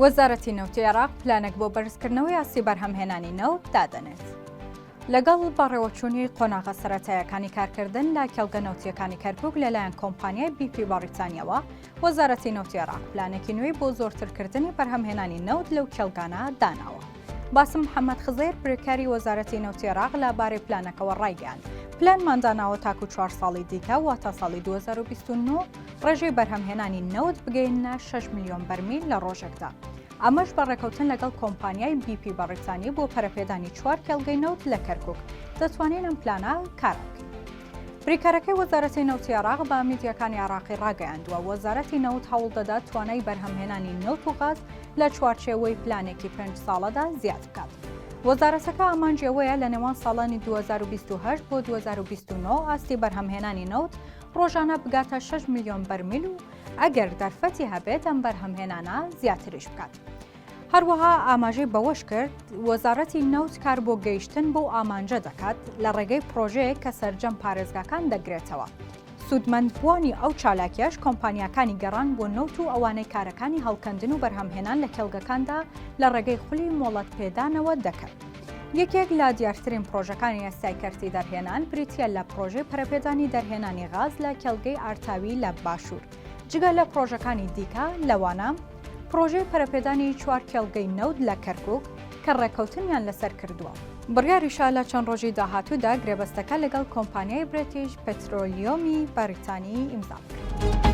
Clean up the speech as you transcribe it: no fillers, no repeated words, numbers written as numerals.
وەزارەتی نەوتی عێراق پلانێک بۆ بەرزکردنەوەی ئاستی بەرهەمهێنانی نەوت دادەنێت. لەگەڵ بەڕێوەچوونی قۆناغە سەرەتاییەکانی کارکردن لە کێڵگە نەوتیەکانی کەرکووک لەلایەن کۆمپانیای BP بەریتانیەوە، وەزارەتی نەوتی عێراق پلانێکی نوێی بۆ زۆرترکردنی بەرهەمهێنانی نەوت لەو کێڵگانە داناوە. باسم محەممەد خزێر بریکاری وەزارەتی نەوتی عێراق لەبارەی پلانەکەەوە ڕایگەیاند. پلانمان داناوە تاکو 4 ساڵی دیکە واتە ساڵی 2029 ڕێژەی بەرهەمهێنانی نەوت بگەینە 6 ملیۆن بەرمیل لە ڕۆژێکدا. ئەمەش بەڕێکەوتن لەگەڵ کۆمپانیای BP بەریتانی بۆ پەرەپێدانی 4 کێڵگەی نەوت لە کەرکووک دەتوانین ئەم پلانە کار بکەین. بریکارەکەی وەزارەتی نەوتی عێراق بە میدیاکانی عێراقی ڕاگەیاندووە وەزارەتی نەوت هەوڵ دەدات توانای بەرهەمهێنانی نەوت و غاز لە چوارچێوەی پلانێکی 5 ساڵەدا زیاد بکات. وەزارەتەکە ئامانجیەوەیە لە نێوان ساڵانی 2028 بۆ 2029 ئاستی بەرهەمهێنانی نەوت ڕۆژانە بگاتە 6 ملیۆن بەرمیل و ئەگەر دەرفەتی هەبێت ئەم بەرهەمهێنانە زیاتریش بکات. هەروەها ئاماژەی بەوەش کرد وەزارەتی نەوت کار بۆ گەیشتن بۆ ئامانجە دەکات لە ڕێگەی پرۆژەیەک کە سەرجەم پارێزگاکان دەگرێتەوە. سوودمەندبوونی ئەو چالاکیەش کۆمپانیەکانی گەڕان بۆ نەوت و ئەوانەی کارەکانی هەڵکەندن و بەرهەمهێنان لە کێڵگەکاندا لە ڕێگەی خولی مۆڵەت پێدانەوە دەکەن. یەکێک لە دیارترین پرۆژەکانی ئێستای کەرتی دەرهێنان بریتە لە پرۆژەی پەرەپێدانی دەرهێنانی غاز لە کێڵگەی ئارتاوی لە باشوور. جگە لە پرۆژەکانی دیکە لەوانە پرۆژەی پەرەپێدانی 4 کێڵگەی نەوت لە کەرکووک کە ڕێکەوتنیان لەسەر کردووە. بڕیاریشە لە چەند ڕۆژی داهاتوودا گرێبەستەکە لەگەڵ کۆمپانیای بریتیش پێترۆلیۆمی بەریتانی ئیمزا بکرد.